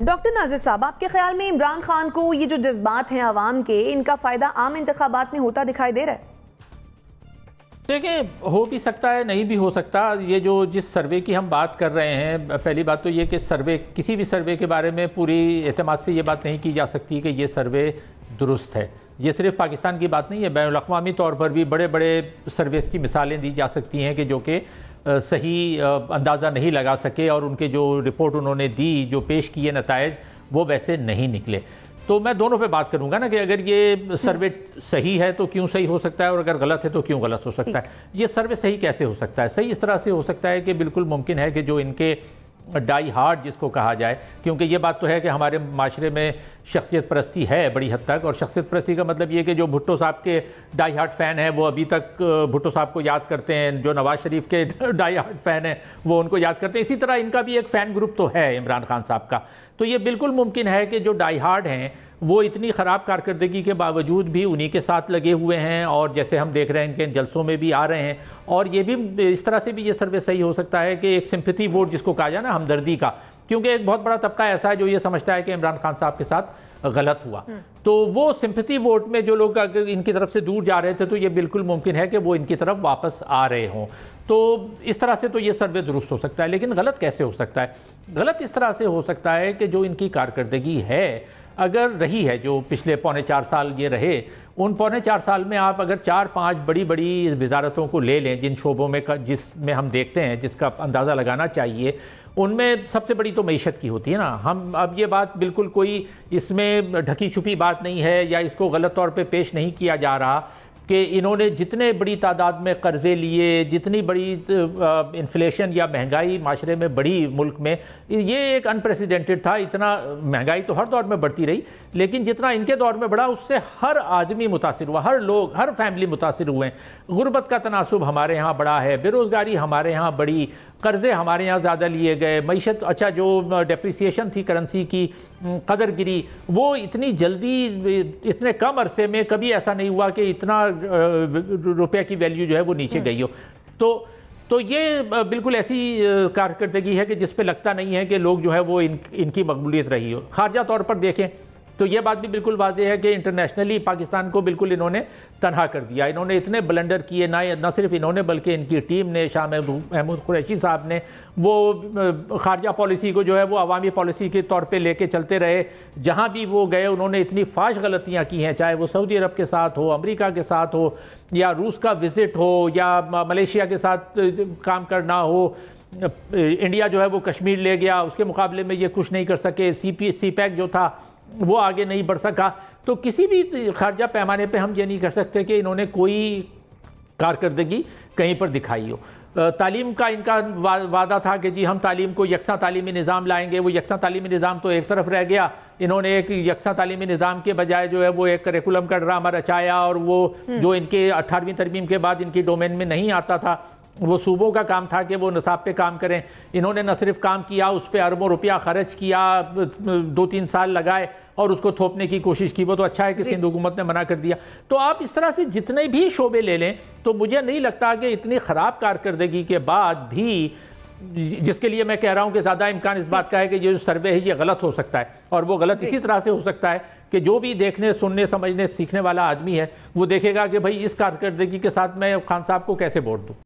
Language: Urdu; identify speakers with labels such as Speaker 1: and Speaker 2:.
Speaker 1: ڈاکٹر ناظر صاحب، آپ کے خیال میں عمران خان کو یہ جو جذبات ہیں عوام کے، ان کا فائدہ عام انتخابات میں ہوتا دکھائی دے رہا ہے؟
Speaker 2: دیکھیں، ہو بھی سکتا ہے، نہیں بھی ہو سکتا۔ یہ جو جس سروے کی ہم بات کر رہے ہیں، پہلی بات تو یہ کہ سروے، کسی بھی سروے کے بارے میں پوری اعتماد سے یہ بات نہیں کی جا سکتی کہ یہ سروے درست ہے۔ یہ صرف پاکستان کی بات نہیں ہے، بین الاقوامی طور پر بھی بڑے بڑے سرویز کی مثالیں دی جا سکتی ہیں کہ جو کہ صحیح اندازہ نہیں لگا سکے، اور ان کے جو رپورٹ انہوں نے دی، جو پیش کیے نتائج، وہ ویسے نہیں نکلے۔ تو میں دونوں پہ بات کروں گا نا کہ اگر یہ سروے صحیح ہے تو کیوں صحیح ہو سکتا ہے، اور اگر غلط ہے تو کیوں غلط ہو سکتا ہے۔ یہ سروے صحیح کیسے ہو سکتا ہے؟ صحیح اس طرح سے ہو سکتا ہے کہ بالکل ممکن ہے کہ جو ان کے ڈائی ہارڈ جس کو کہا جائے، کیونکہ یہ بات تو ہے کہ ہمارے معاشرے میں شخصیت پرستی ہے بڑی حد تک، اور شخصیت پرستی کا مطلب یہ کہ جو بھٹو صاحب کے ڈائی ہارڈ فین ہیں وہ ابھی تک بھٹو صاحب کو یاد کرتے ہیں، جو نواز شریف کے ڈائی ہارڈ فین ہیں وہ ان کو یاد کرتے ہیں۔ اسی طرح ان کا بھی ایک فین گروپ تو ہے عمران خان صاحب کا۔ تو یہ بالکل ممکن ہے کہ جو ڈائی ہارڈ ہیں وہ اتنی خراب کارکردگی کے باوجود بھی انہی کے ساتھ لگے ہوئے ہیں، اور جیسے ہم دیکھ رہے ہیں ان کے جلسوں میں بھی آ رہے ہیں۔ اور یہ بھی اس طرح سے بھی یہ سروے صحیح ہو سکتا ہے کہ ایک سمپتھی ووٹ جس کو کہا جائے نا، ہمدردی کا، کیونکہ ایک بہت بڑا طبقہ ایسا ہے جو یہ سمجھتا ہے کہ عمران خان صاحب کے ساتھ غلط ہوا، تو وہ سمپتھی ووٹ میں جو لوگ اگر ان کی طرف سے دور جا رہے تھے تو یہ بالکل ممکن ہے کہ وہ ان کی طرف واپس آ رہے ہوں۔ تو اس طرح سے تو یہ سروے درست ہو سکتا ہے، لیکن غلط کیسے ہو سکتا ہے؟ غلط اس طرح سے ہو سکتا ہے کہ جو ان کی کارکردگی ہے، اگر رہی ہے، جو پچھلے 4.25 سال یہ رہے، ان 4.25 سال میں آپ اگر 4-5 بڑی بڑی وزارتوں کو لے لیں جن شعبوں میں جس میں ہم دیکھتے ہیں، جس کا اندازہ لگانا چاہیے، ان میں سب سے بڑی تو معیشت کی ہوتی ہے نا۔ ہم اب یہ بات بالکل کوئی اس میں ڈھکی چھپی بات نہیں ہے، یا اس کو غلط طور پہ پیش نہیں کیا جا رہا کہ انہوں نے جتنے بڑی تعداد میں قرضے لیے، جتنی بڑی انفلیشن یا مہنگائی معاشرے میں بڑھی ملک میں، یہ ایک انپریسیڈنٹڈ تھا۔ اتنا مہنگائی تو ہر دور میں بڑھتی رہی، لیکن جتنا ان کے دور میں بڑھا اس سے ہر آدمی متاثر ہوا، ہر فیملی متاثر ہوئے ہیں۔ غربت کا تناسب ہمارے ہاں بڑا ہے، بے روزگاری ہمارے ہاں بڑی، قرضے ہمارے ہاں زیادہ لیے گئے، معیشت، اچھا جو ڈیپریسیشن تھی کرنسی کی، قدر گری، وہ اتنی جلدی، اتنے کم عرصے میں کبھی ایسا نہیں ہوا کہ اتنا روپے کی ویلیو جو ہے وہ نیچے گئی ہو۔ تو یہ بالکل ایسی کارکردگی ہے کہ جس پہ لگتا نہیں ہے کہ لوگ جو ہے وہ ان کی مقبولیت رہی ہو۔ خارجہ طور پر دیکھیں تو یہ بات بھی بالکل واضح ہے کہ انٹرنیشنلی پاکستان کو بالکل انہوں نے تنہا کر دیا۔ انہوں نے اتنے بلنڈر کیے، نہ صرف انہوں نے بلکہ ان کی ٹیم نے، شاہ محمود قریشی صاحب نے، وہ خارجہ پالیسی کو جو ہے وہ عوامی پالیسی کے طور پہ لے کے چلتے رہے۔ جہاں بھی وہ گئے انہوں نے اتنی فاش غلطیاں کی ہیں، چاہے وہ سعودی عرب کے ساتھ ہو، امریکہ کے ساتھ ہو، یا روس کا وزٹ ہو، یا ملیشیا کے ساتھ کام کرنا ہو۔ انڈیا جو ہے وہ کشمیر لے گیا، اس کے مقابلے میں یہ کچھ نہیں کر سکے۔ سی پیک جو تھا وہ آگے نہیں بڑھ سکا۔ تو کسی بھی خارجہ پیمانے پہ ہم یہ نہیں کر سکتے کہ انہوں نے کوئی کارکردگی کہیں پر دکھائی ہو۔ تعلیم کا ان کا وعدہ تھا کہ جی ہم تعلیم کو یکساں تعلیمی نظام لائیں گے، وہ یکساں تعلیمی نظام تو ایک طرف رہ گیا۔ انہوں نے ایک یکساں تعلیمی نظام کے بجائے جو ہے وہ ایک کریکولم کا ڈرامہ رچایا، اور وہ جو ان کے 18ویں ترمیم کے بعد ان کی ڈومین میں نہیں آتا تھا، وہ صوبوں کا کام تھا کہ وہ نصاب پہ کام کریں۔ انہوں نے نہ صرف کام کیا، اس پہ اربوں روپیہ خرچ کیا، 2-3 سال لگائے اور اس کو تھوپنے کی کوشش کی۔ وہ تو اچھا ہے کہ سندھ حکومت نے منع کر دیا۔ تو آپ اس طرح سے جتنے بھی شعبے لے لیں تو مجھے نہیں لگتا کہ اتنی خراب کارکردگی کے بعد بھی، جس کے لیے میں کہہ رہا ہوں کہ زیادہ امکان اس بات کا ہے کہ یہ جو سروے ہے یہ غلط ہو سکتا ہے، اور وہ غلط اسی طرح سے ہو سکتا ہے کہ جو بھی دیکھنے، سننے، سمجھنے، سیکھنے والا آدمی ہے وہ دیکھے گا کہ بھئی اس کارکردگی کے ساتھ میں خان صاحب کو کیسے ووٹ دوں۔